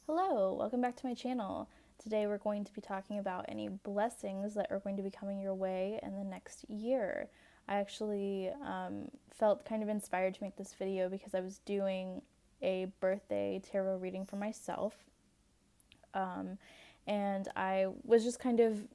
Hello, welcome back to my channel. Today we're going to be talking about any blessings that are going to be coming your way in the next year. I actually felt kind of inspired to make this video because I was doing a birthday tarot reading for myself. And I was just kind of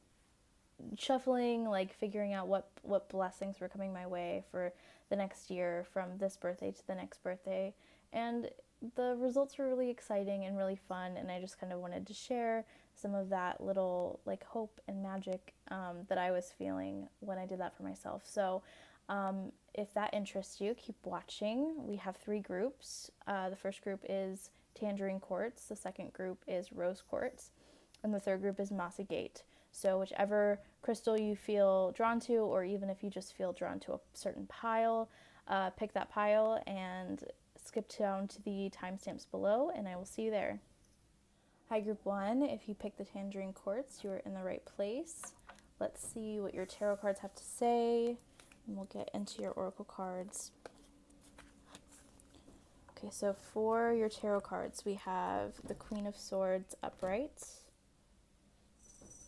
shuffling, like figuring out what blessings were coming my way for the next year from this birthday to the next birthday. And the results were really exciting and really fun, and I just kind of wanted to share some of that little like hope and magic that I was feeling when I did that for myself. So if that interests you, keep watching. We have 3 groups. The first group is Tangerine Quartz, the second group is Rose Quartz, and the third group is Agate. So whichever crystal you feel drawn to, or even if you just feel drawn to a certain pile, pick that pile and skip down to the timestamps below, and I will see you there. Hi, Group 1. If you pick the Tangerine Quartz, you are in the right place. Let's see what your tarot cards have to say, and we'll get into your oracle cards. Okay, so for your tarot cards, we have the Queen of Swords upright.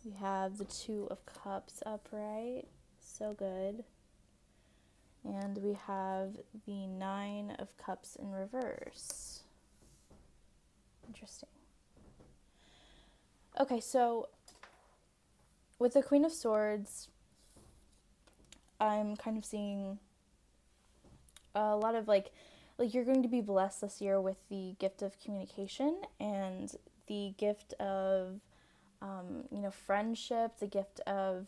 We have the 2 of Cups upright. So good. And we have the 9 of Cups in reverse. Interesting. Okay, so with the Queen of Swords, I'm kind of seeing a lot of like you're going to be blessed this year with the gift of communication and the gift of friendship, the gift of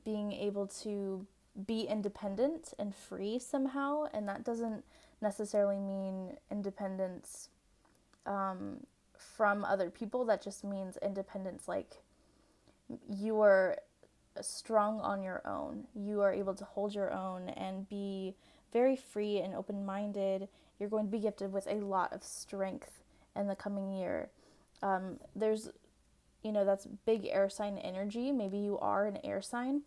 being able to be independent and free somehow. And that doesn't necessarily mean independence from other people. That just means independence, like you are strong on your own. You are able to hold your own and be very free and open-minded. You're going to be gifted with a lot of strength in the coming year. There's that's big air sign energy. Maybe you are an air sign.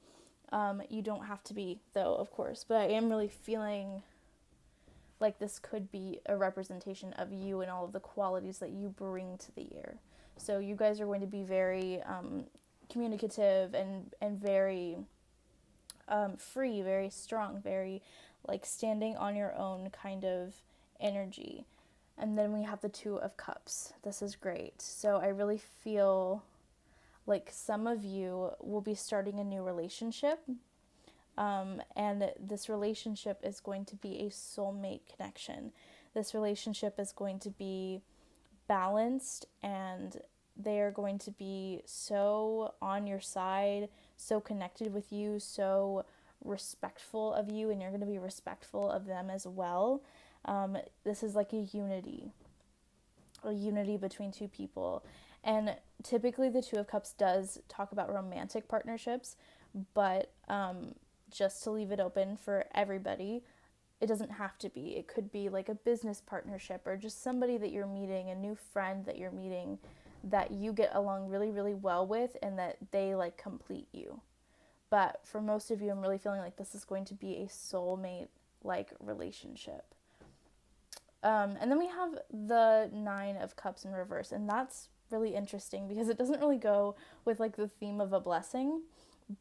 You don't have to be, though, of course. But I am really feeling like this could be a representation of you and all of the qualities that you bring to the year. So you guys are going to be very communicative and very free, very strong, very like standing on your own kind of energy. And then we have the 2 of Cups. This is great. So I really feel like some of you will be starting a new relationship. And this relationship is going to be a soulmate connection. This relationship is going to be balanced, and they are going to be so on your side, so connected with you, so respectful of you, and you're going to be respectful of them as well. This is like a unity between 2 people. And typically the 2 of Cups does talk about romantic partnerships, but just to leave it open for everybody, it doesn't have to be. It could be like a business partnership or just somebody that you're meeting, a new friend that you're meeting that you get along really, really well with and that they like complete you. But for most of you, I'm really feeling like this is going to be a soulmate like relationship. And then we have the 9 of Cups in reverse, and that's really interesting because it doesn't really go with like the theme of a blessing,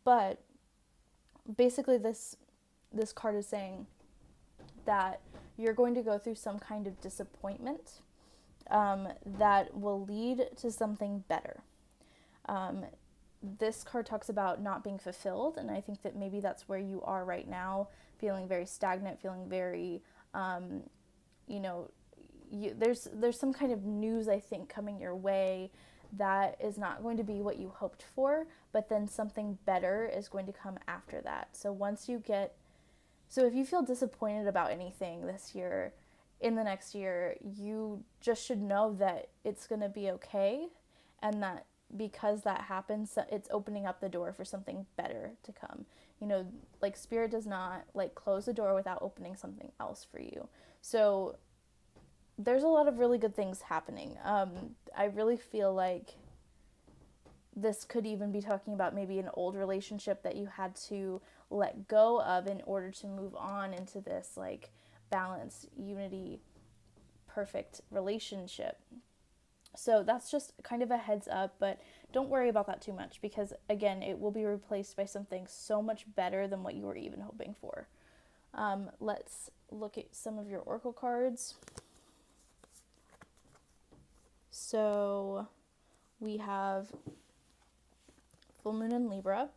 but basically this card is saying that you're going to go through some kind of disappointment that will lead to something better. This card talks about not being fulfilled, and I think that maybe that's where you are right now, feeling very stagnant, feeling very there's some kind of news, I think, coming your way that is not going to be what you hoped for, but then something better is going to come after that. So if you feel disappointed about anything this year, in the next year, you just should know that it's going to be okay, and that because that happens, it's opening up the door for something better to come. Like Spirit does not like close the door without opening something else for you. So there's a lot of really good things happening. I really feel like this could even be talking about maybe an old relationship that you had to let go of in order to move on into this like balanced, unity, perfect relationship. So that's just kind of a heads up, but don't worry about that too much because, again, it will be replaced by something so much better than what you were even hoping for. Let's look at some of your oracle cards. So we have full moon in Libra.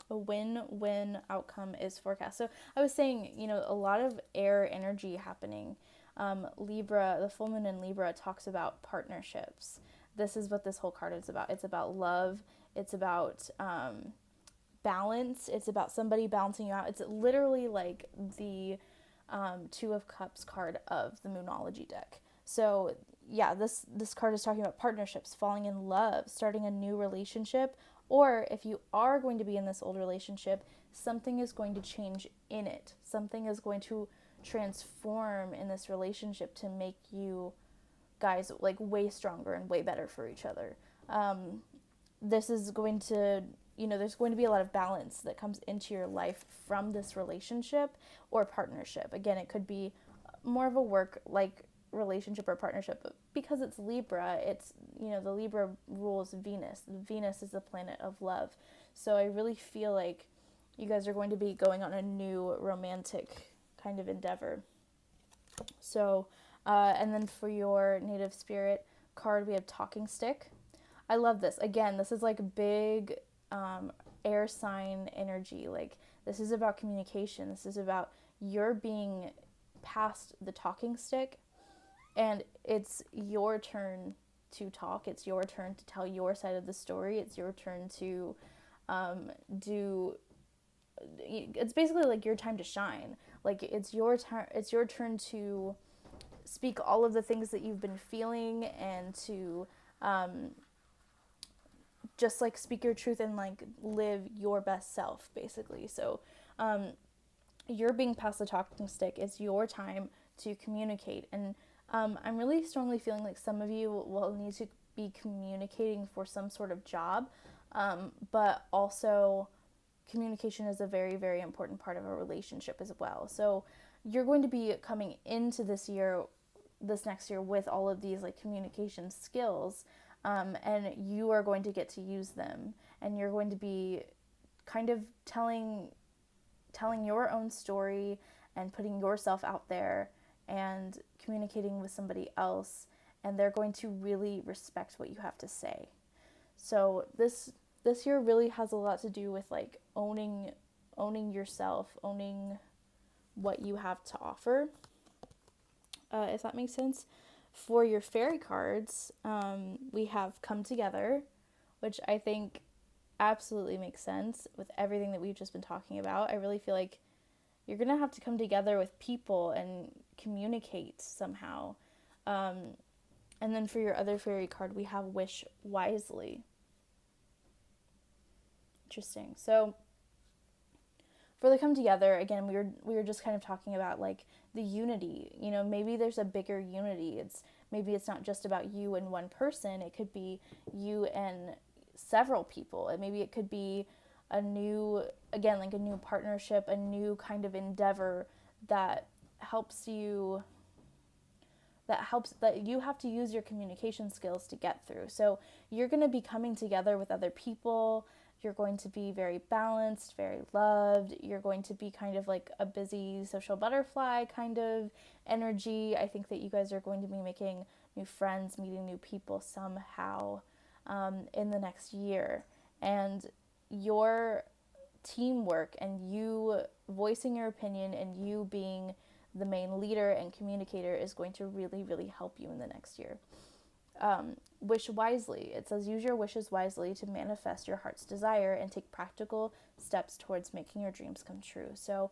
A win-win outcome is forecast. So I was saying, a lot of air energy happening. Libra, the full moon in Libra talks about partnerships. This is what this whole card is about. It's about love. It's about balance. It's about somebody balancing you out. It's literally like the Two of Cups card of the Moonology deck. So yeah, this card is talking about partnerships, falling in love, starting a new relationship, or if you are going to be in this old relationship, something is going to change in it. Something is going to transform in this relationship to make you guys like way stronger and way better for each other. This is going to, there's going to be a lot of balance that comes into your life from this relationship or partnership. Again, it could be more of a work like relationship or partnership, but because it's Libra, it's, the Libra rules Venus. Venus is the planet of love. So I really feel like you guys are going to be going on a new romantic kind of endeavor. So, and then for your native spirit card, we have Talking Stick. I love this. Again, this is like big air sign energy. Like, this is about communication. This is about your being past the talking stick, and it's your turn to talk. It's your turn to tell your side of the story. It's your turn to it's basically like your time to shine. Like, it's your turn to speak all of the things that you've been feeling, and to just like speak your truth and like live your best self, basically. So you're being past the talking stick. It's your time to communicate. And I'm really strongly feeling like some of you will need to be communicating for some sort of job, but also communication is a very, very important part of a relationship as well. So you're going to be coming into this next year with all of these like communication skills, and you are going to get to use them, and you're going to be kind of telling your own story and putting yourself out there and communicating with somebody else, and they're going to really respect what you have to say. So this year really has a lot to do with like owning yourself, owning what you have to offer, if that makes sense. For your fairy cards, we have Come Together, which I think absolutely makes sense with everything that we've just been talking about. I really feel like you're going to have to come together with people and communicate somehow. And then for your other fairy card, we have Wish Wisely. Interesting. So for the Come Together, again, we were just kind of talking about like the unity. Maybe there's a bigger unity. Maybe it's not just about you and one person. It could be you and several people. And maybe it could be a new partnership, a new kind of endeavor that you have to use your communication skills to get through. So you're going to be coming together with other people. You're going to be very balanced, very loved. You're going to be kind of like a busy social butterfly kind of energy. I think that you guys are going to be making new friends, meeting new people somehow in the next year. And your teamwork and you voicing your opinion and you being the main leader and communicator is going to really, really help you in the next year. Wish wisely. It says use your wishes wisely to manifest your heart's desire and take practical steps towards making your dreams come true. So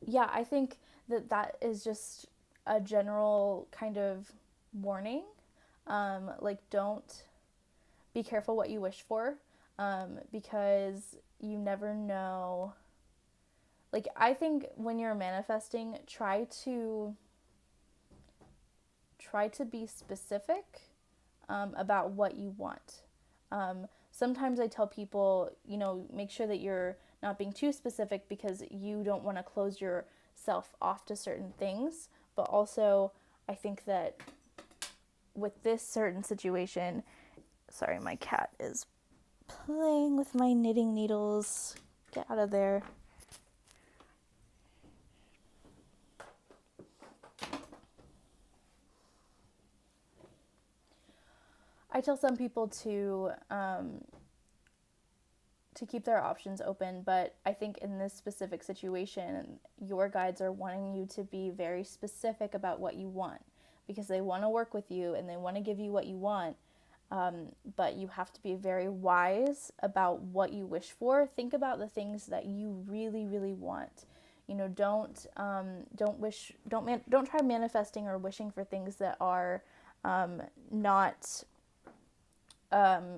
yeah, I think that is just a general kind of warning. Don't be careful what you wish for, because you never know. Like, I think when you're manifesting, try to be specific about what you want. Sometimes I tell people, make sure that you're not being too specific because you don't want to close yourself off to certain things. But also, I think that with this certain situation, sorry, my cat is playing with my knitting needles. Get out of there. I tell some people to keep their options open, but I think in this specific situation, your guides are wanting you to be very specific about what you want, because they want to work with you and they want to give you what you want. But you have to be very wise about what you wish for. Think about the things that you really, really want. You know, don't try manifesting or wishing for things that are not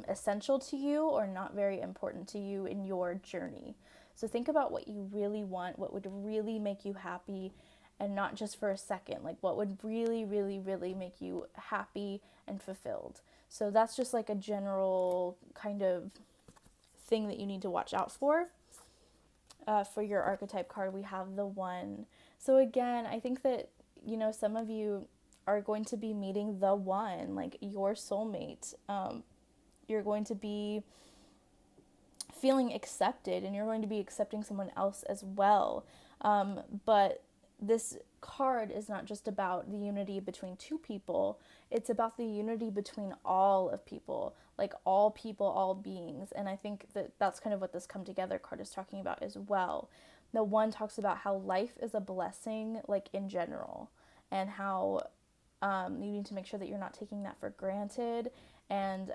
essential to you or not very important to you in your journey. So think about what you really want, what would really make you happy, and not just for a second, like what would really, really, really make you happy and fulfilled. So that's just like a general kind of thing that you need to watch out for. For your archetype card, we have the one. So again, I think that, you know, some of you are going to be meeting the one, like your soulmate. You're going to be feeling accepted, and you're going to be accepting someone else as well. But this card is not just about the unity between two people, it's about the unity between all of people, like all people, all beings. And I think that that's kind of what this come together card is talking about as well. The one talks about how life is a blessing, like in general, and how you need to make sure that you're not taking that for granted, and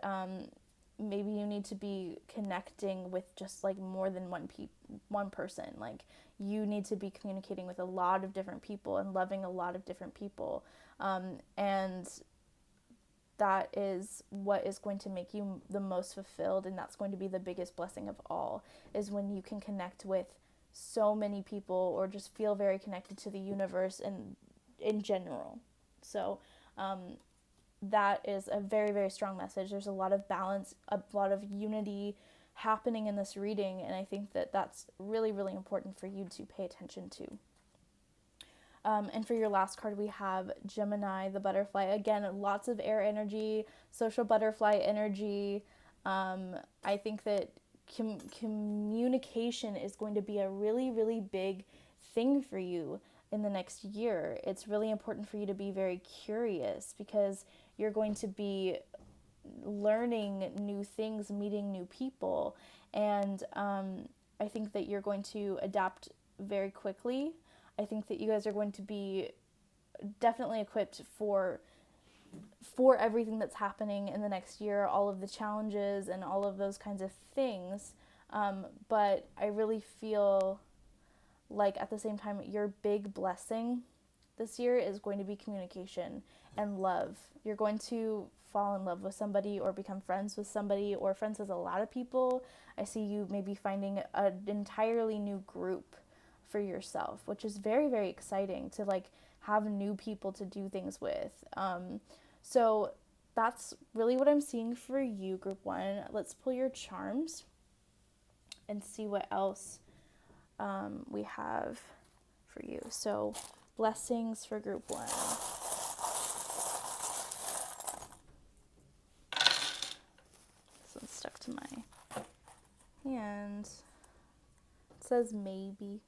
maybe you need to be connecting with just like more than one person. Like you need to be communicating with a lot of different people and loving a lot of different people, and that is what is going to make you the most fulfilled, and that's going to be the biggest blessing of all, is when you can connect with so many people or just feel very connected to the universe and in general. So that is a very, very strong message. There's a lot of balance, a lot of unity happening in this reading, and I think that that's really, really important for you to pay attention to. And for your last card, we have Gemini, the butterfly. Again, lots of air energy, social butterfly energy. I think that communication is going to be a really, really big thing for you in the next year. It's really important for you to be very curious, because you're going to be learning new things, meeting new people, and I think that you're going to adapt very quickly. I think that you guys are going to be definitely equipped for everything that's happening in the next year, all of the challenges and all of those kinds of things. But I really feel like at the same time, your big blessing this year is going to be communication and love. You're going to fall in love with somebody or become friends with somebody or friends with a lot of people. I see you maybe finding an entirely new group for yourself, which is very, very exciting to like have new people to do things with. So that's really what I'm seeing for you, group one. Let's pull your charms and see what else we have for you. So blessings for group one. This one's stuck to my hand. It says maybe.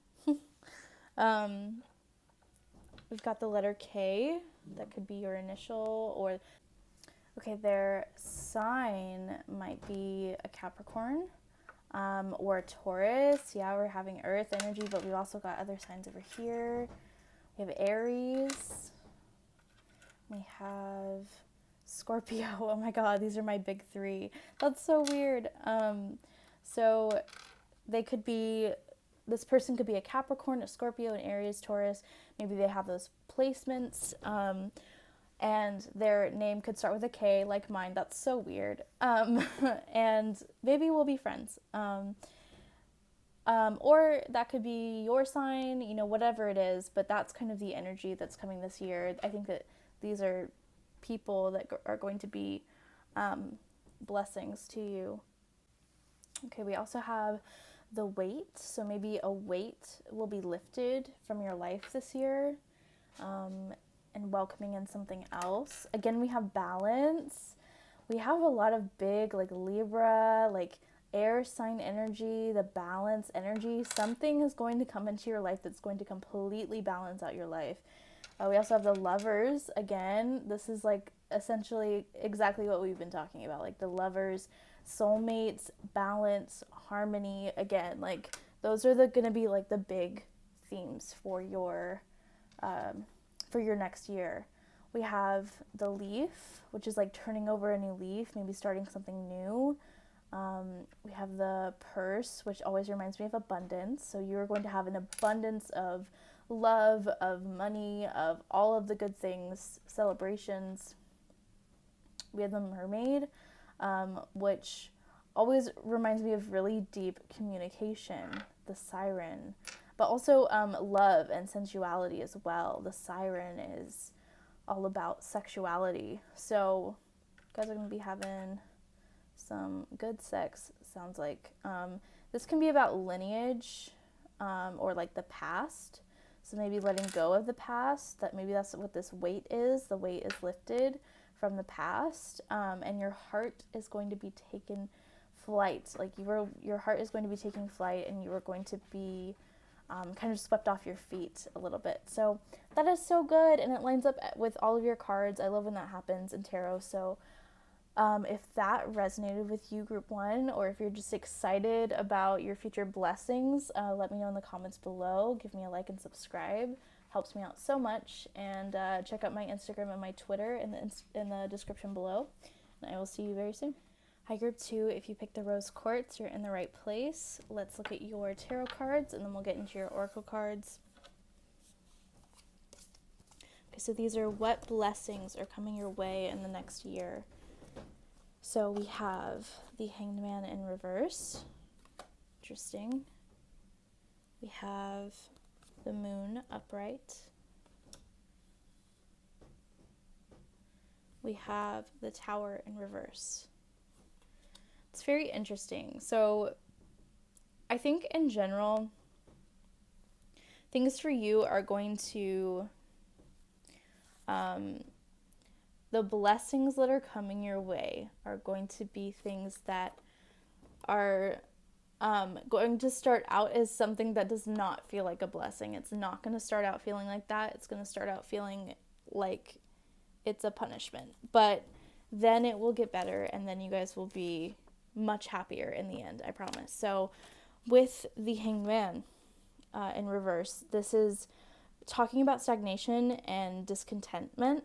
We've got the letter K. That could be your initial, or okay, their sign might be a Capricorn, or a Taurus. Yeah, we're having Earth energy, but we've also got other signs over here. We have Aries. We have Scorpio. Oh my God, these are my big three. That's so weird. So they could be, this person could be a Capricorn, a Scorpio, an Aries, Taurus. Maybe they have those placements, and their name could start with a K, like mine. That's so weird. And maybe we'll be friends. Or that could be your sign, you know, whatever it is, but that's kind of the energy that's coming this year. I think that these are people that are going to be blessings to you. Okay, we also have the weight. So maybe a weight will be lifted from your life this year. and welcoming in something else. Again, we have balance. We have a lot of big, like Libra, like air sign energy, the balance energy. Something is going to come into your life that's going to completely balance out your life. We also have the Lovers. Again, this is like essentially exactly what we've been talking about, like the Lovers, soulmates, balance, harmony. Again, like those are going to be like the big themes for your next year. We have the Leaf, which is like turning over a new leaf, maybe starting something new. We have the Purse, which always reminds me of abundance. So you're going to have an abundance of love, of money, of all of the good things, celebrations. We have the Mermaid, which always reminds me of really deep communication. The Siren, but also love and sensuality as well. The Siren is all about sexuality. So you guys are going to be having some good sex, sounds like. This can be about lineage or like the past. So maybe letting go of the past, that maybe that's what this weight is. The weight is lifted from the past, and your heart is going to be taken flight. Like your heart is going to be taking flight, and you are going to be kind of swept off your feet a little bit. So that is so good, and it lines up with all of your cards. I love when that happens in tarot. So if that resonated with you, group 1, or if you're just excited about your future blessings, let me know in the comments below. Give me a like and subscribe. Helps me out so much. And check out my Instagram and my Twitter in the description below. And I will see you very soon. Hi, group 2. If you picked the Rose Quartz, you're in the right place. Let's look at your tarot cards, and then we'll get into your oracle cards. Okay, so these are what blessings are coming your way in the next year. So we have the Hanged Man in reverse. Interesting. We have the Moon upright. We have the Tower in reverse. It's very interesting. So I think in general, things for you are going to the blessings that are coming your way are going to be things that are going to start out as something that does not feel like a blessing. It's not going to start out feeling like that. It's going to start out feeling like it's a punishment. But then it will get better, and then you guys will be much happier in the end, I promise. So with the Hanged Man in reverse, this is talking about stagnation and discontentment,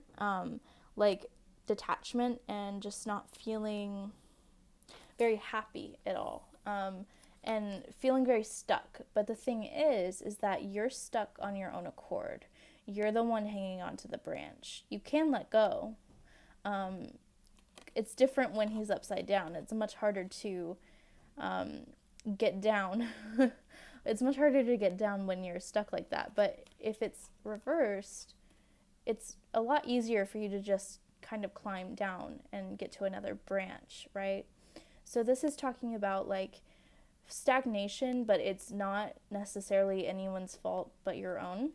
like detachment and just not feeling very happy at all, and feeling very stuck. But the thing is that you're stuck on your own accord. You're the one hanging on to the branch. You can let go. It's different when he's upside down. It's much harder to get down. It's much harder to get down when you're stuck like that. But if it's reversed, it's a lot easier for you to just kind of climb down and get to another branch, right? So this is talking about like stagnation, but it's not necessarily anyone's fault but your own.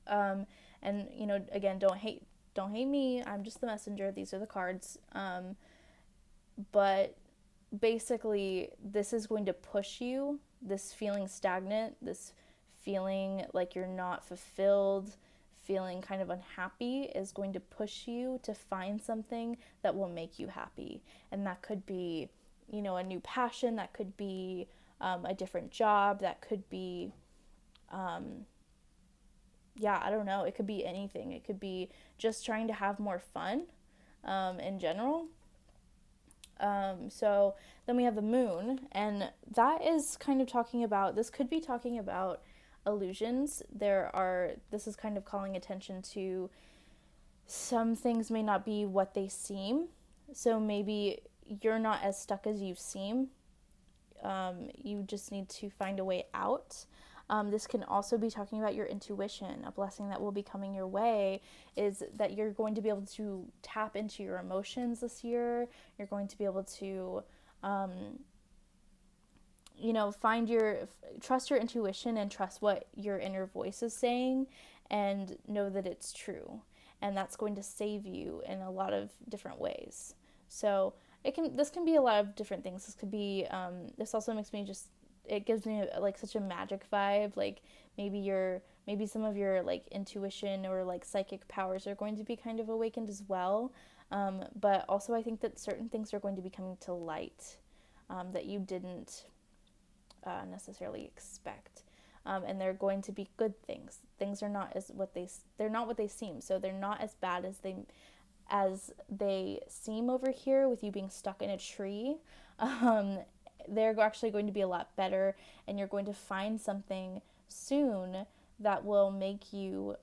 And you know, again, don't hate me. I'm just the messenger. These are the cards. But basically, this is going to push you. This feeling stagnant, this feeling like you're not fulfilled, feeling kind of unhappy is going to push you to find something that will make you happy. And that could be, you know, a new passion. That could be a different job. That could be, I don't know. It could be anything. It could be just trying to have more fun in general. So then we have the Moon, and that is kind of talking about, this could be talking about illusions. This is kind of calling attention to some things may not be what they seem. So maybe you're not as stuck as you seem. You just need to find a way out. This can also be talking about your intuition. A blessing that will be coming your way is that you're going to be able to tap into your emotions this year. You're going to be able to, trust your intuition and trust what your inner voice is saying, and know that it's true. And that's going to save you in a lot of different ways. So this can be a lot of different things. This could be, this also makes me just, it gives me like such a magic vibe. Like maybe some of your like intuition or like psychic powers are going to be kind of awakened as well. But also I think that certain things are going to be coming to light that you didn't necessarily expect. And they're going to be good things. Things are not they're not what they seem. So they're not as bad as they seem over here with you being stuck in a tree. They're actually going to be a lot better, and you're going to find something soon that will make you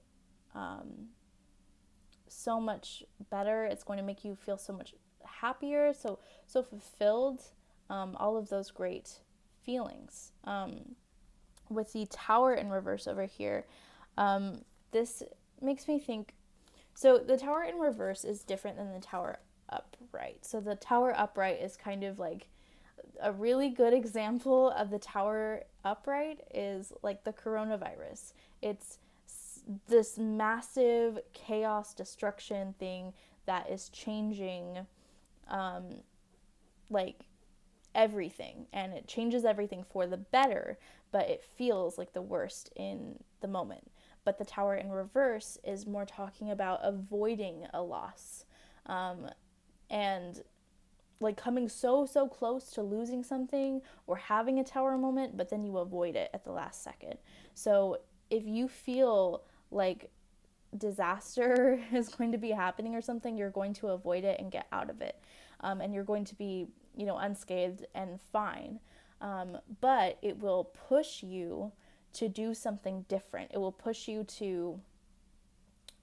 so much better. It's going to make you feel so much happier, so fulfilled, all of those great feelings. With the Tower in reverse over here, this makes me think, so the Tower in reverse is different than the Tower upright. So the Tower upright is kind of like a really good example of the Tower upright is like the coronavirus. It's this massive chaos destruction thing that is changing like everything, and it changes everything for the better, but it feels like the worst in the moment. But the Tower in reverse is more talking about avoiding a loss, and like coming so close to losing something or having a tower moment, but then you avoid it at the last second. So if you feel like disaster is going to be happening or something, you're going to avoid it and get out of it, and you're going to be, unscathed and fine. But it will push you to do something different. It will push you to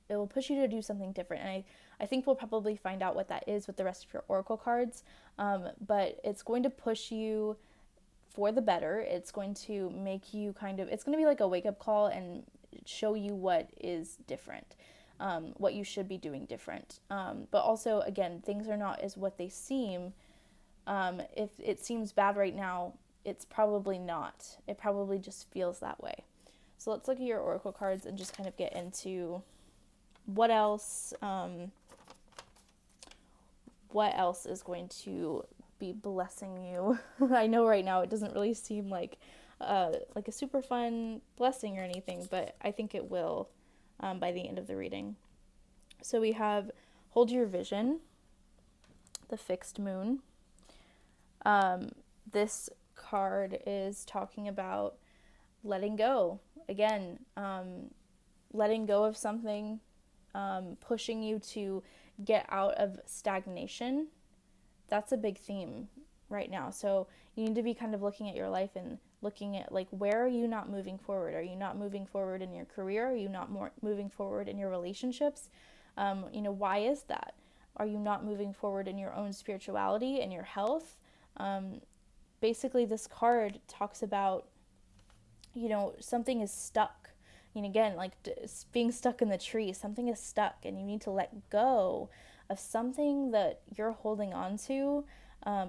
do something different. And I think we'll probably find out what that is with the rest of your oracle cards. But it's going to push you for the better. It's going to make you it's going to be like a wake-up call and show you what is different, what you should be doing different. But also, again, things are not as what they seem. If it seems bad right now, it's probably not. It probably just feels that way. So let's look at your oracle cards and just kind of get into what else is going to be blessing you. I know right now it doesn't really seem like a super fun blessing or anything, but I think it will by the end of the reading. So we have Hold Your Vision, the Fixed Moon. This card is talking about letting go. Again, letting go of something, pushing you to get out of stagnation. That's a big theme right now. So you need to be kind of looking at your life and looking at like, where are you not moving forward? Are you not moving forward in your career? Are you not moving forward in your relationships? Why is that? Are you not moving forward in your own spirituality and your health? Basically, this card talks about, something is stuck. Again, like being stuck in the tree, something is stuck and you need to let go of something that you're holding on to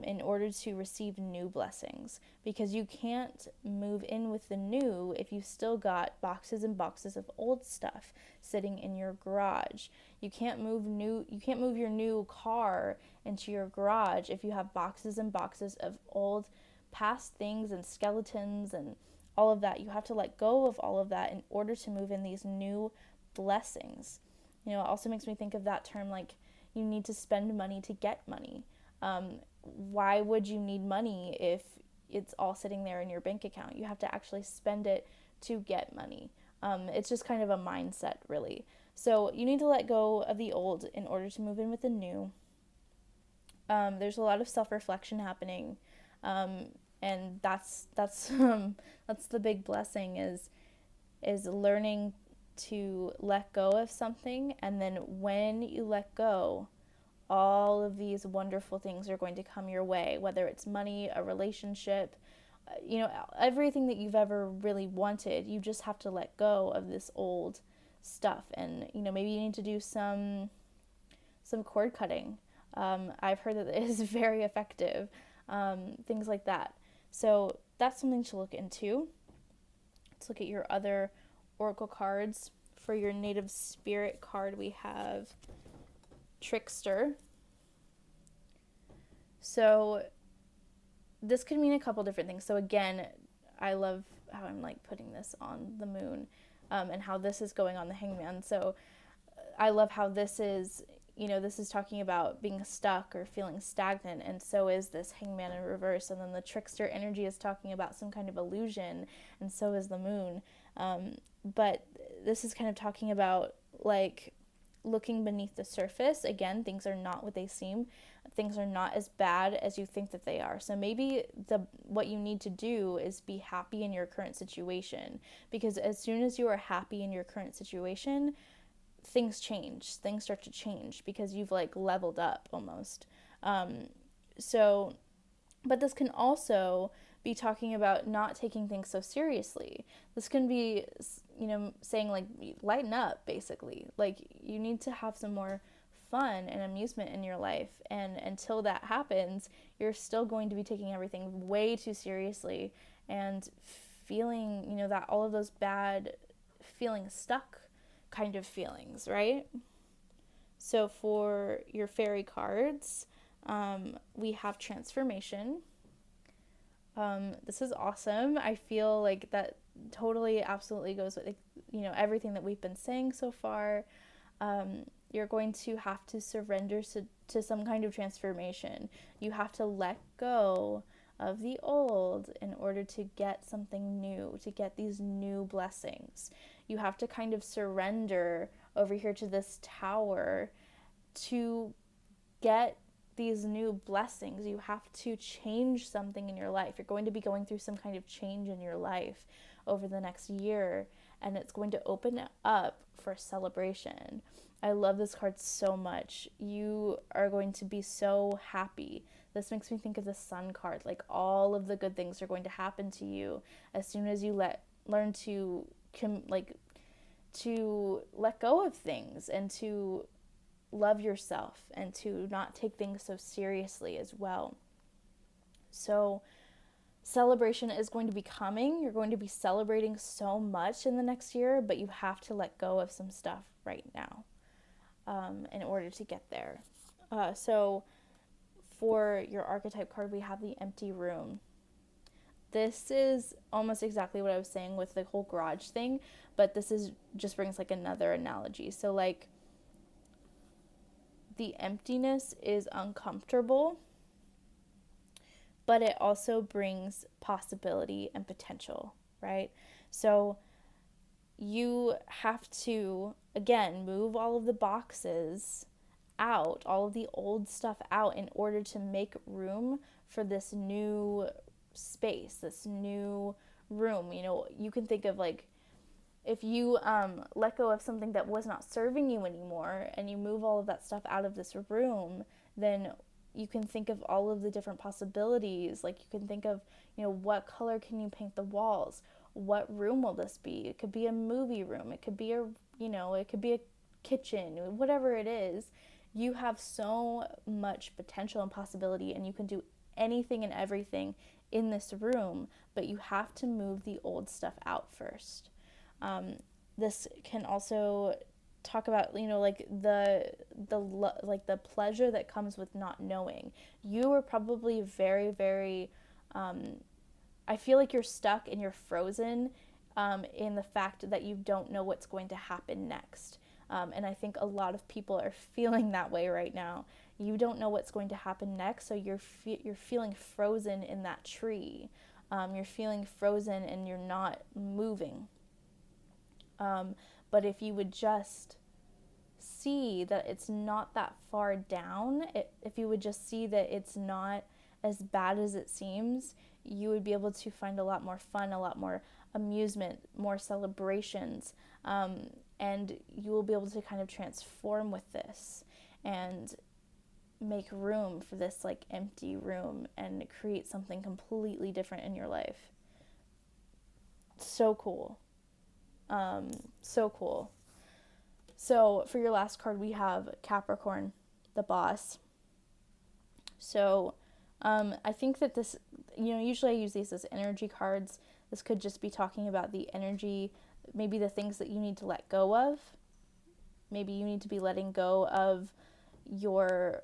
in order to receive new blessings, because you can't move in with the new if you've still got boxes and boxes of old stuff sitting in your garage. You can't move your new car into your garage if you have boxes and boxes of old past things and skeletons and all of that. You have to let go of all of that in order to move in these new blessings. It also makes me think of that term, like, you need to spend money to get money. Why would you need money if it's all sitting there in your bank account? You have to actually spend it to get money. It's just kind of a mindset, really. So you need to let go of the old in order to move in with the new. There's a lot of self-reflection happening, and that's the big blessing is learning to let go of something, and then when you let go, all of these wonderful things are going to come your way, whether it's money, a relationship, everything that you've ever really wanted. You just have to let go of this old stuff, and maybe you need to do some cord cutting. I've heard that it is very effective, things like that. So that's something to look into. Let's look at your other oracle cards for your native spirit card, we have Trickster. So this could mean a couple different things. So again, I love how I'm like putting this on the moon, and how this is going on the Hangman. So I love how this is, this is talking about being stuck or feeling stagnant, and so is this Hangman in reverse. And then the Trickster energy is talking about some kind of illusion, and so is the moon. But this is kind of talking about like looking beneath the surface. Again, things are not what they seem. Things are not as bad as you think that they are. So maybe what you need to do is be happy in your current situation, because as soon as you are happy in your current situation, things change. Things start to change because you've like leveled up almost. So, but this can also be talking about not taking things so seriously. This can be, saying like, lighten up, basically. Like, you need to have some more fun and amusement in your life. And until that happens, you're still going to be taking everything way too seriously and feeling, that all of those bad feeling stuck kind of feelings, right? So for your fairy cards, we have transformation. This is awesome. I feel like that totally, absolutely goes with, everything that we've been saying so far. You're going to have to surrender to some kind of transformation. You have to let go of the old in order to get something new, to get these new blessings. You have to kind of surrender over here to this tower to get these new blessings. You have to change something in your life. You're going to be going through some kind of change in your life over the next year, and it's going to open up for celebration. I love this card so much. You are going to be so happy. This makes me think of the Sun card. Like, all of the good things are going to happen to you as soon as you learn to let go of things and to love yourself and to not take things so seriously as well. So celebration is going to be coming. You're going to be celebrating so much in the next year, but you have to let go of some stuff right now in order to get there. So for your archetype card, we have the Empty Room. This is almost exactly what I was saying with the whole garage thing, but this is just brings like another analogy. So like, the emptiness is uncomfortable, but it also brings possibility and potential, right? So you have to, again, move all of the boxes out, all of the old stuff out, in order to make room for this new space, this new room. You can think of like, if you let go of something that was not serving you anymore and you move all of that stuff out of this room, then you can think of all of the different possibilities. Like, you can think of, what color can you paint the walls? What room will this be? It could be a movie room. It could be it could be a kitchen, whatever it is. You have so much potential and possibility, and you can do anything and everything in this room, but you have to move the old stuff out first. This can also talk about, like the pleasure that comes with not knowing. You are probably very, very, I feel like you're stuck and you're frozen in the fact that you don't know what's going to happen next. And I think a lot of people are feeling that way right now. You don't know what's going to happen next, so you're feeling frozen in that tree. You're feeling frozen and you're not moving. But if you would just see that it's not that far down, if you would just see that it's not as bad as it seems, you would be able to find a lot more fun, a lot more amusement, more celebrations, and you will be able to kind of transform with this and make room for this like empty room and create something completely different in your life. So cool. So cool. So for your last card, we have Capricorn, the Boss. So I think that this, usually I use these as energy cards. This could just be talking about the energy maybe the things that you need to let go of. Maybe you need to be letting go of your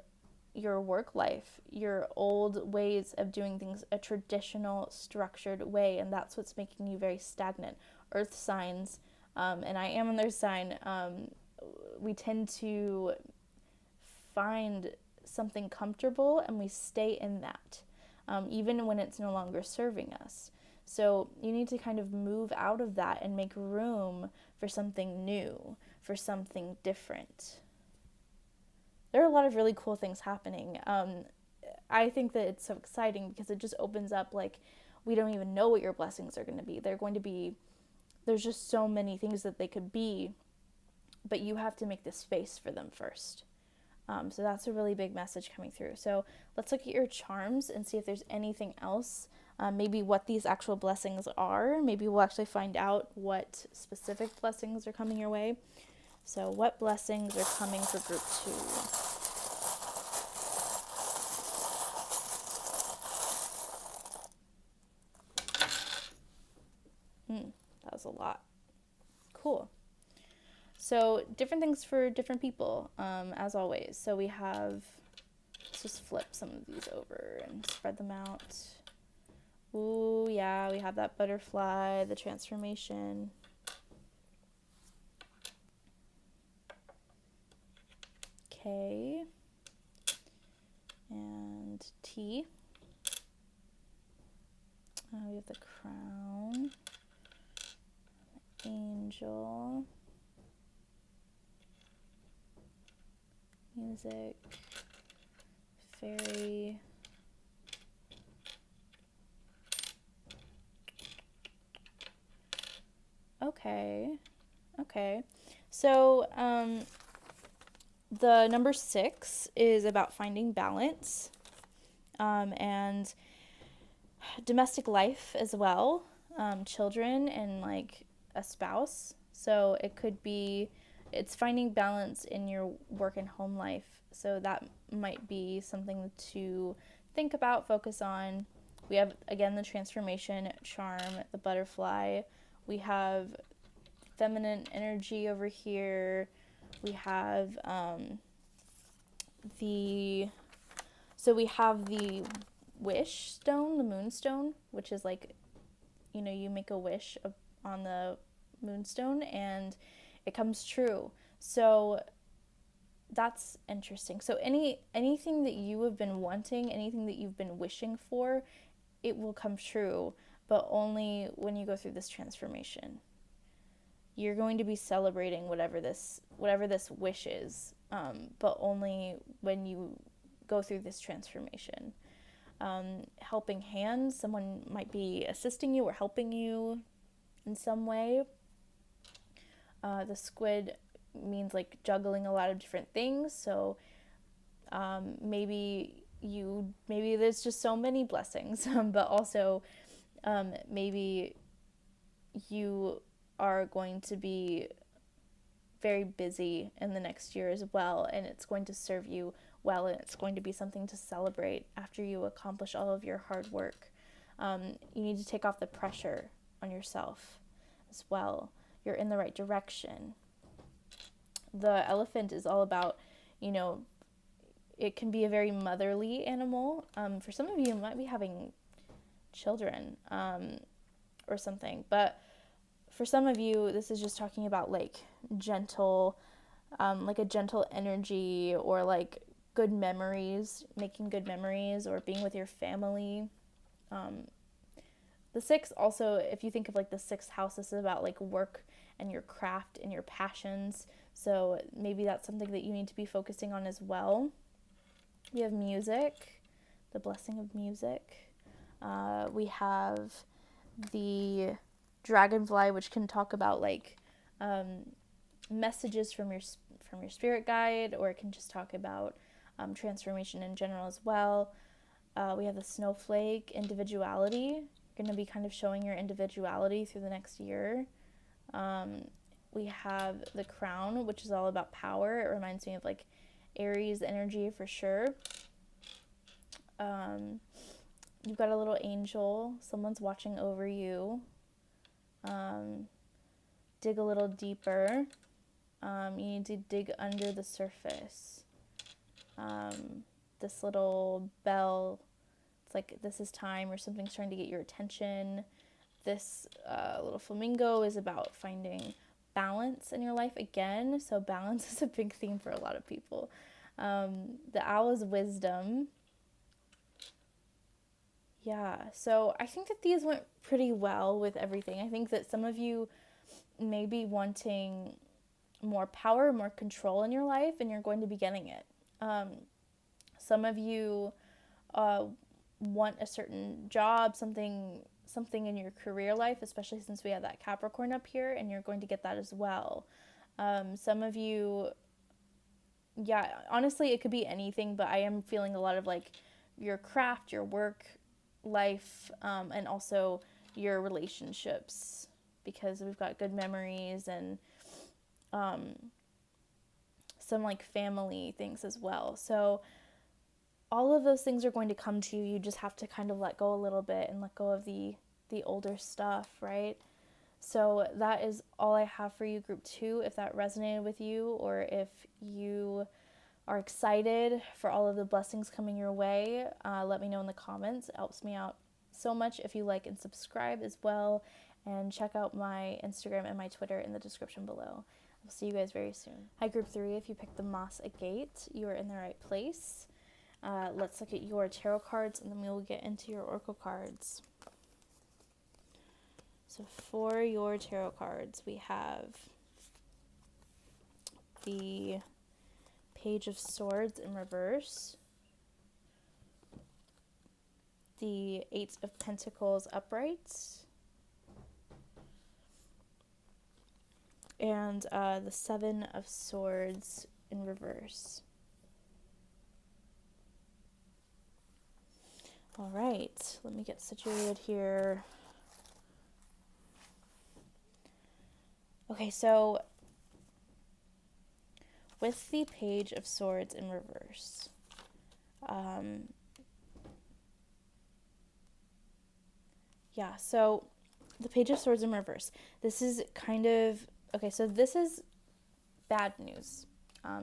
work life, your old ways of doing things, a traditional structured way, and that's what's making you very stagnant. Earth signs, and I am on their sign, we tend to find something comfortable and we stay in that, even when it's no longer serving us. So you need to kind of move out of that and make room for something new, for something different. There are a lot of really cool things happening. I think that it's so exciting because it just opens up, like, we don't even know what your blessings are going to be. There's just so many things that they could be, but you have to make the space for them first. So that's a really big message coming through. So let's look at your charms and see if there's anything else, maybe what these actual blessings are. Maybe we'll actually find out what specific blessings are coming your way. So what blessings are coming for group 2? That was a lot. Cool. So different things for different people, as always. So we have, let's just flip some of these over and spread them out. Ooh, yeah, we have that butterfly, the transformation. K and T. We have the crown, angel, music, fairy, okay. So the number 6 is about finding balance, and domestic life as well, children and like a spouse. So it could be, it's finding balance in your work and home life. So that might be something to think about, focus on. We have, again, the transformation charm, the butterfly. We have feminine energy over here. We have we have the wish stone, the moonstone, which is like, you make a wish on the moonstone and it comes true. So that's interesting. So anything that you have been wanting, anything that you've been wishing for, it will come true, but only when you go through this transformation. You're going to be celebrating whatever this wish is, but only when you go through this transformation. Helping hands, someone might be assisting you or helping you in some way. The squid means like juggling a lot of different things, so maybe there's just so many blessings, but also maybe you are going to be very busy in the next year as well, and it's going to serve you well, and it's going to be something to celebrate after you accomplish all of your hard work. You need to take off the pressure on yourself as well. You're in the right direction. The elephant is all about, it can be a very motherly animal. For some of you might be having children or something, but for some of you, this is just talking about like gentle, like a gentle energy, or like good memories, making good memories, or being with your family. The 6 also, if you think of like the 6th house, this is about like work and your craft and your passions. So maybe that's something that you need to be focusing on as well. We have music, the blessing of music. We have the dragonfly, which can talk about like messages from your spirit guide, or it can just talk about transformation in general as well. We have the snowflake, individuality. You're going to be kind of showing your individuality through the next year. We have the crown, which is all about power. It reminds me of like Aries energy for sure. You've got a little angel. Someone's watching over you. dig a little deeper. You need to dig under the surface. This little bell, it's like this is time, or something's trying to get your attention. This little flamingo is about finding balance in your life again. So balance is a big theme for a lot of people. The owl is wisdom. Yeah, so I think that these went pretty well with everything. I think that some of you may be wanting more power, more control in your life, and you're going to be getting it. Some of you want a certain job, something in your career life, especially since we have that Capricorn up here, and you're going to get that as well. Some of you, yeah, honestly, it could be anything, but I am feeling a lot of like your craft, your work life, and also your relationships, because we've got good memories and some like family things as well. So all of those things are going to come to you. You just have to kind of let go a little bit and let go of the older stuff, right? So that is all I have for you, group 2. If that resonated with you, or if you are excited for all of the blessings coming your way, let me know in the comments. It helps me out so much if you like and subscribe as well. And check out my Instagram and my Twitter in the description below. I'll see you guys very soon. Hi, group 3. If you picked the Moss Agate, you are in the right place. Let's look at your tarot cards, and then we will get into your oracle cards. So for your tarot cards, we have the Page of Swords in reverse, the 8 of Pentacles upright, and the 7 of Swords in reverse. All right, let me get situated here. Okay, so with the Page of Swords in reverse, so the Page of Swords in reverse, this is kind of, okay, so this is bad news.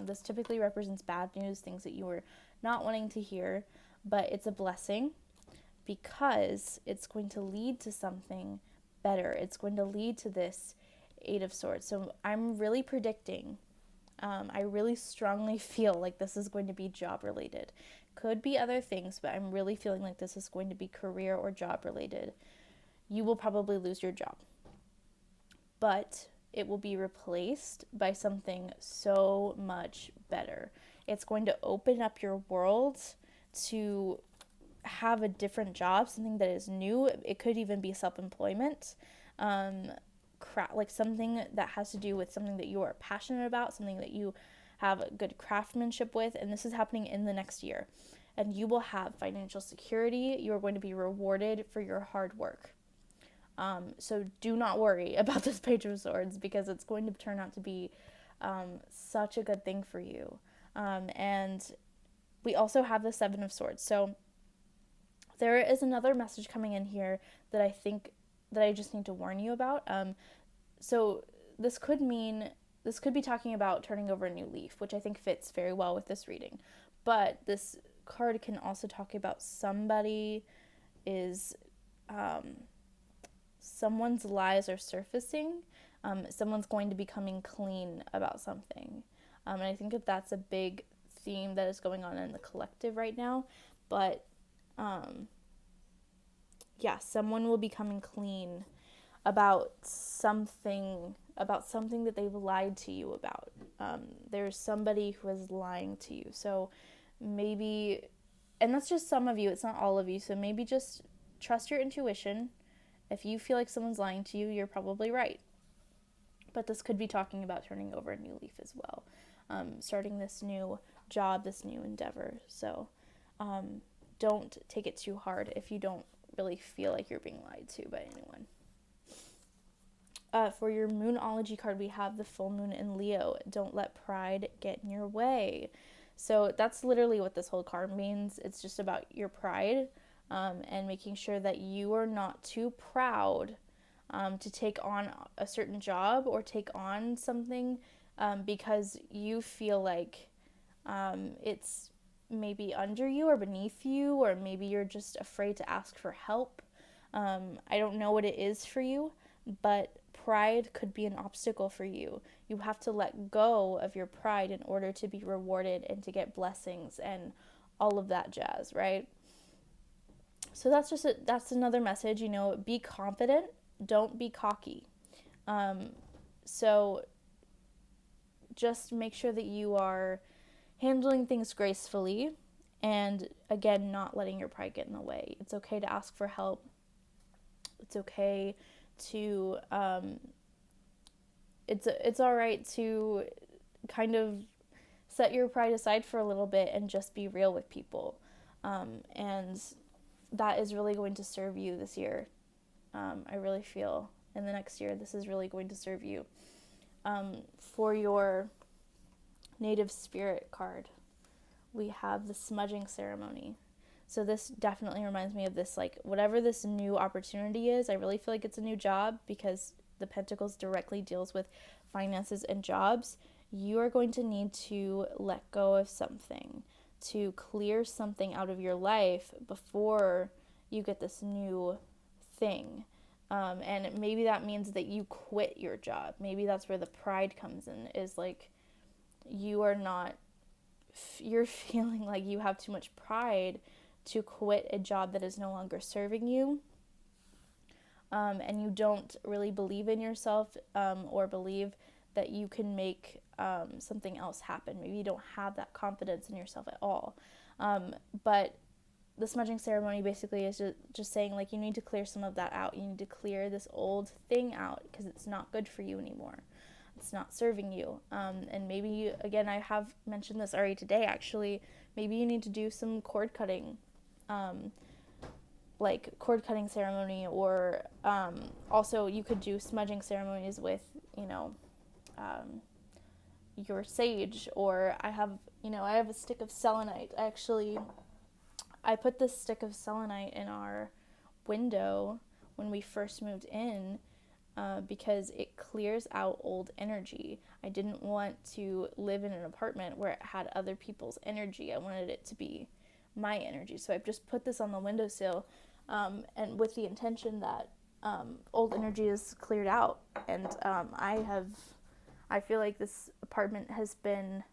This typically represents bad news, things that you were not wanting to hear, but it's a blessing because it's going to lead to something better. It's going to lead to this 8 of Swords. So I'm really predicting, I really strongly feel like this is going to be job related. Could be other things, but I'm really feeling like this is going to be career or job related. You will probably lose your job, but it will be replaced by something so much better. It's going to open up your world to have a different job, something that is new. It could even be self-employment, like something that has to do with something that you are passionate about, something that you have good craftsmanship with, and this is happening in the next year. And you will have financial security. You are going to be rewarded for your hard work. So do not worry about this Page of Swords, because it's going to turn out to be such a good thing for you. And we also have the 7 of Swords. So there is another message coming in here that I think that I just need to warn you about. So this could be talking about turning over a new leaf, which I think fits very well with this reading. But this card can also talk about someone's lies are surfacing. Someone's going to be coming clean about something. And I think that that's a big theme that is going on in the collective right now. But someone will be coming clean about something that they've lied to you about. There's somebody who is lying to you. So maybe, and that's just some of you, it's not all of you. So maybe just trust your intuition. If you feel like someone's lying to you, you're probably right. But this could be talking about turning over a new leaf as well. Starting this new job, this new endeavor. So don't take it too hard if you don't really feel like you're being lied to by anyone. For your Moonology card, we have the full moon in Leo. Don't let pride get in your way. So that's literally what this whole card means. It's just about your pride, and making sure that you are not too proud to take on a certain job or take on something because you feel like it's maybe under you or beneath you, or maybe you're just afraid to ask for help. I don't know what it is for you, but pride could be an obstacle for you. You have to let go of your pride in order to be rewarded and to get blessings and all of that jazz, right? So that's another message, be confident, don't be cocky. So just make sure that you are handling things gracefully, and again, not letting your pride get in the way. It's okay to ask for help. It's okay to it's all right to kind of set your pride aside for a little bit and just be real with people, and that is really going to serve you this year. I really feel in the next year this is really going to serve you. For your native spirit card, we have the smudging ceremony. So this definitely reminds me of this, like, whatever this new opportunity is, I really feel like it's a new job because the Pentacles directly deals with finances and jobs. You are going to need to let go of something, to clear something out of your life before you get this new thing. And maybe that means that you quit your job. Maybe that's where the pride comes in, is like you're feeling like you have too much pride to quit a job that is no longer serving you, and you don't really believe in yourself, or believe that you can make something else happen. Maybe you don't have that confidence in yourself at all. But the smudging ceremony basically is just saying, like, you need to clear some of that out. You need to clear this old thing out because it's not good for you anymore. It's not serving you. And maybe, again, I have mentioned this already today, actually, maybe you need to do some cord cutting, like cord cutting ceremony, or also you could do smudging ceremonies with, your sage, or I have a stick of selenite. I put this stick of selenite in our window when we first moved in, because it clears out old energy. I didn't want to live in an apartment where it had other people's energy. I wanted it to be my energy. So I've just put this on the windowsill, and with the intention that old energy is cleared out. And I feel like this apartment has been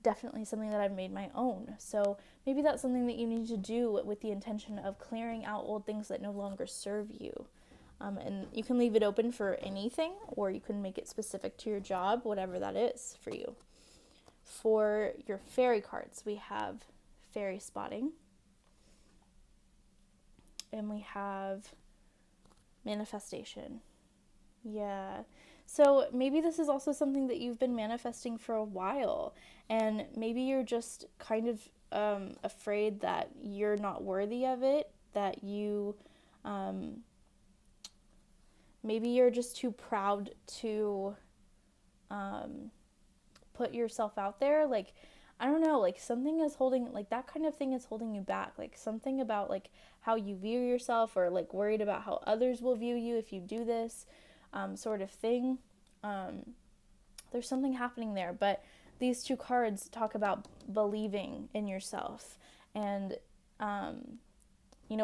definitely something that I've made my own. So maybe that's something that you need to do with the intention of clearing out old things that no longer serve you. And you can leave it open for anything, or you can make it specific to your job, whatever that is for you. For your fairy cards, we have fairy spotting, and we have manifestation. Yeah. So maybe this is also something that you've been manifesting for a while, and maybe you're just kind of afraid that you're not worthy of it, that you maybe you're just too proud to put yourself out there. Like, I don't know, like something is holding, like that kind of thing is holding you back. Like something about like how you view yourself, or like worried about how others will view you if you do this sort of thing. There's something happening there, but these two cards talk about believing in yourself, and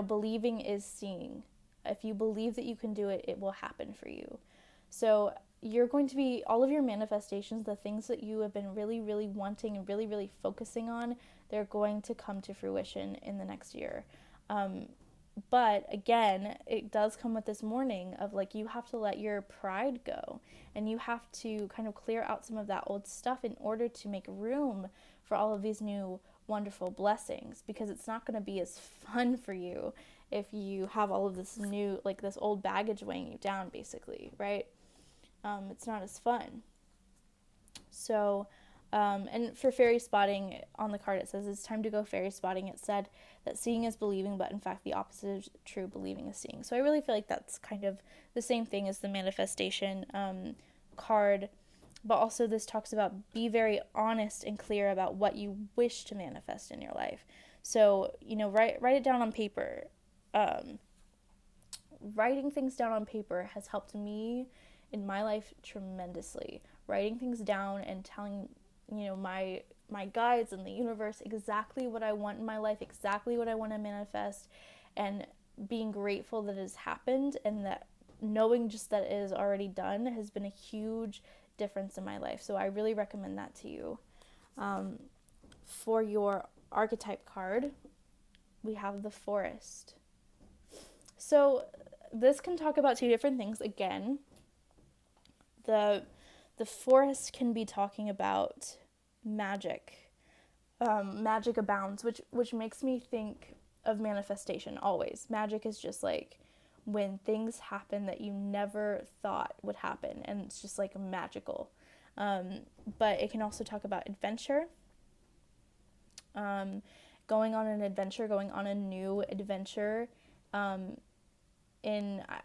believing is seeing. If you believe that you can do it, it will happen for you. So you're going to be, all of your manifestations, the things that you have been really, really wanting and really, really focusing on, they're going to come to fruition in the next year. But again, it does come with this warning of like, you have to let your pride go, and you have to kind of clear out some of that old stuff in order to make room for all of these new wonderful blessings, because it's not going to be as fun for you if you have all of this new, like this old baggage weighing you down, basically, right? It's not as fun. So, and for fairy spotting, on the card it says, it's time to go fairy spotting. It said that seeing is believing, but in fact the opposite is true, believing is seeing. So I really feel like that's kind of the same thing as the manifestation card, but also this talks about be very honest and clear about what you wish to manifest in your life. So, write it down on paper. writing things down on paper has helped me in my life tremendously. Writing things down and telling, my guides and the universe exactly what I want in my life, exactly what I want to manifest, and being grateful that it has happened, and that knowing just that it is already done has been a huge difference in my life. So I really recommend that to you. For your archetype card, we have the Forest. So this can talk about two different things. Again, the Forest can be talking about magic. Magic abounds, which makes me think of manifestation always. Magic is just like when things happen that you never thought would happen, and it's just like magical. But it can also talk about adventure, going on an adventure, going on a new adventure. I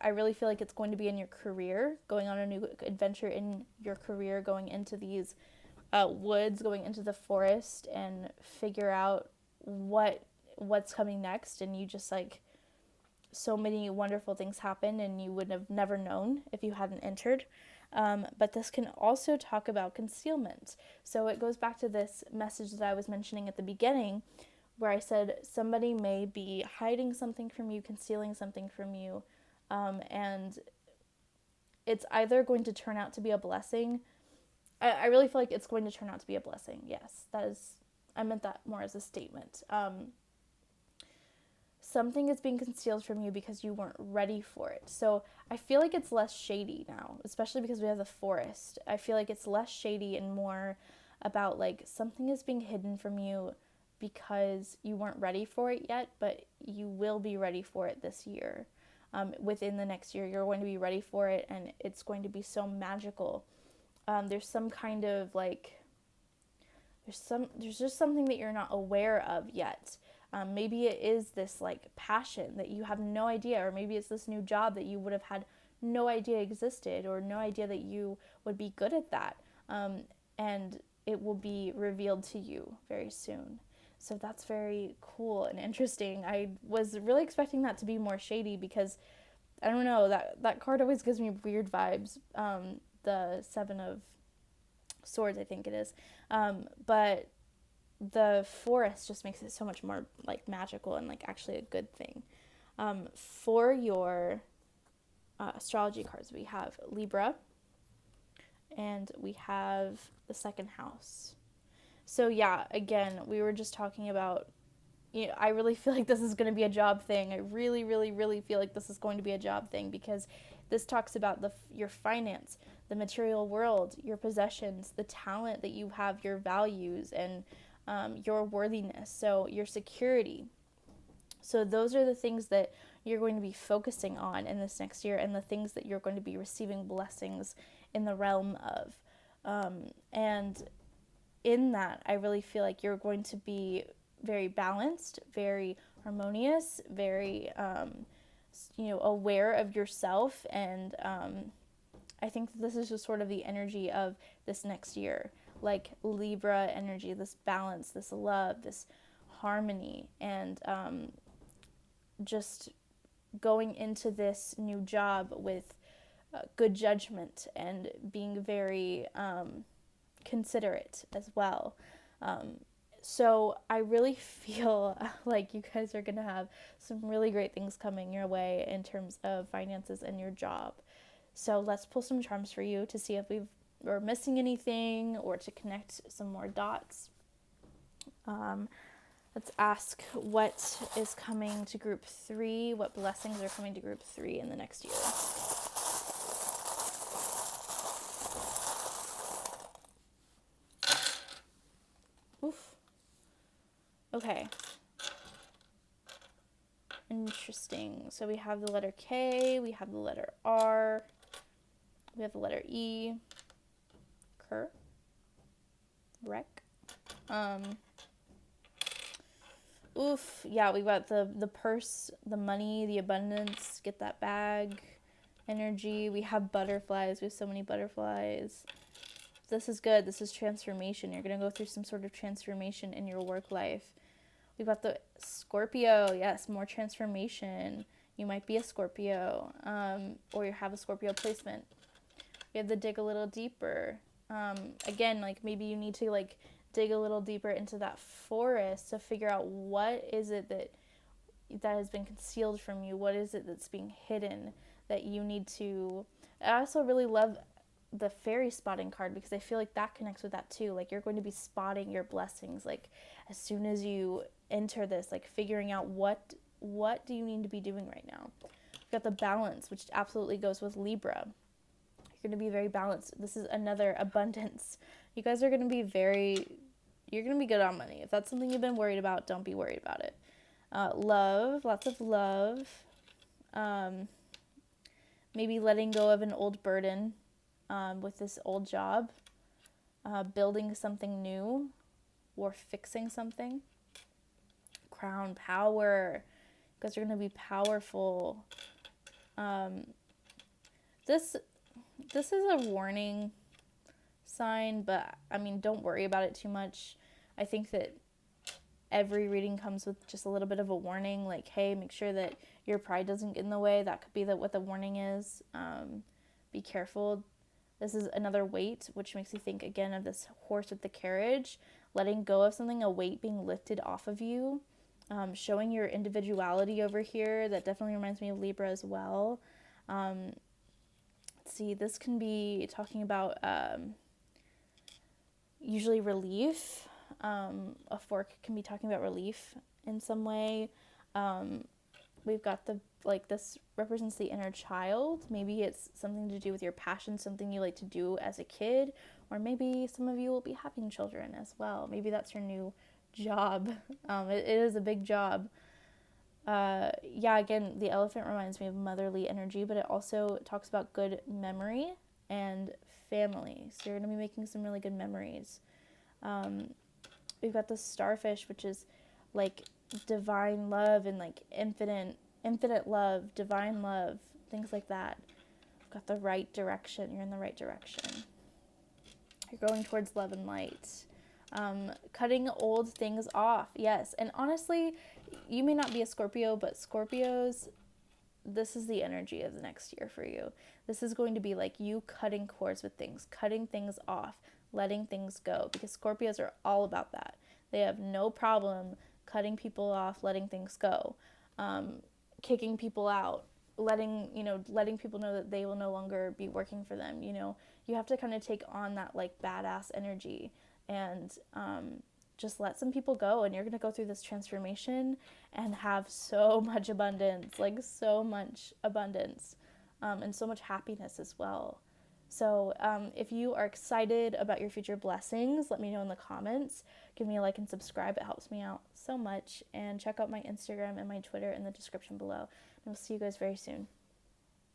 really feel like it's going to be in your career, going on a new adventure in your career, going into these woods, going into the forest, and figure out what's coming next. And you just like, so many wonderful things happen, and you would have never known if you hadn't entered. But this can also talk about concealment. So it goes back to this message that I was mentioning at the beginning, where I said somebody may be hiding something from you, concealing something from you, and it's either going to turn out to be a blessing. I really feel like it's going to turn out to be a blessing. Yes, I meant that more as a statement. Something is being concealed from you because you weren't ready for it. So I feel like it's less shady now, especially because we have the Forest. I feel like it's less shady and more about like something is being hidden from you because you weren't ready for it yet, but you will be ready for it this year. Within the next year, you're going to be ready for it, and it's going to be so magical. There's some kind of like, there's just something that you're not aware of yet. Maybe it is this like passion that you have no idea, or maybe it's this new job that you would have had no idea existed, or no idea that you would be good at that. And it will be revealed to you very soon. So that's very cool and interesting. I was really expecting that to be more shady because, I don't know, that card always gives me weird vibes. The Seven of Swords, I think it is. But the Forest just makes it so much more like magical and like actually a good thing. For your astrology cards, we have Libra, and we have the second house. So yeah, again, we were just talking about, I really feel like this is going to be a job thing. I really, really, really feel like this is going to be a job thing, because this talks about your finance, the material world, your possessions, the talent that you have, your values, and your worthiness, so your security. So those are the things that you're going to be focusing on in this next year, and the things that you're going to be receiving blessings in the realm of. And in that, I really feel like you're going to be very balanced, very harmonious, very, aware of yourself. And I think that this is just sort of the energy of this next year, like Libra energy, this balance, this love, this harmony, and just going into this new job with good judgment and being very considerate as well. So I really feel like you guys are going to have some really great things coming your way in terms of finances and your job. So let's pull some charms for you to see if we're missing anything, or to connect some more dots. Let's ask what is coming to group 3, what blessings are coming to group 3 in the next year. Oof. Okay. Interesting. So we have the letter K, we have the letter R, we have the letter E, wreck. Yeah, we got the purse, the money, the abundance, get that bag energy. We have butterflies. We have so many butterflies. This is good. This is transformation. You're going to go through some sort of transformation in your work life. We've got the Scorpio. Yes, more transformation. You might be a Scorpio, or you have a Scorpio placement. You have to dig a little deeper. Again, like maybe you need to like dig a little deeper into that forest to figure out what is it that has been concealed from you. What is it that's being hidden that you need to... I also really love the fairy spotting card because I feel like that connects with that too. Like you're going to be spotting your blessings like as soon as you enter this, like figuring out what do you need to be doing right now. You've got the balance, which absolutely goes with Libra. You're going to be very balanced. This is another abundance. You guys are going to be you're going to be good on money. If that's something you've been worried about, don't be worried about it. Love, lots of love. Maybe letting go of an old burden with this old job. Building something new or fixing something. Crown, power. You guys are going to be powerful. This is a warning sign, but I mean, don't worry about it too much. I think that every reading comes with just a little bit of a warning, like, hey, make sure that your pride doesn't get in the way. That could be what the warning is. Be careful. This is another weight, which makes you think again of this horse with the carriage, letting go of something, a weight being lifted off of you, showing your individuality over here. That definitely reminds me of Libra as well. Let's see, this can be talking about usually relief. A fork can be talking about relief in some way. We've got this represents the inner child. Maybe it's something to do with your passion, something you like to do as a kid, or maybe some of you will be having children as well. Maybe that's your new job. It is a big job. Again, the elephant reminds me of motherly energy, but it also talks about good memory and family. So you're going to be making some really good memories. We've got the starfish, which is like divine love and like infinite love, divine love, things like that. We've got the right direction. You're in the right direction. You're going towards love and light. Cutting old things off. Yes. And honestly, you may not be a Scorpio, but Scorpios, this is the energy of the next year for you. This is going to be like you cutting cords with things, cutting things off, letting things go, because Scorpios are all about that. They have no problem cutting people off, letting things go, kicking people out, letting people know that they will no longer be working for them. You have to kind of take on that like badass energy and just let some people go, and you're going to go through this transformation and have so much abundance, and so much happiness as well. So if you are excited about your future blessings, let me know in the comments. Give me a like and subscribe. It helps me out so much. And check out my Instagram and my Twitter in the description below. And we'll see you guys very soon.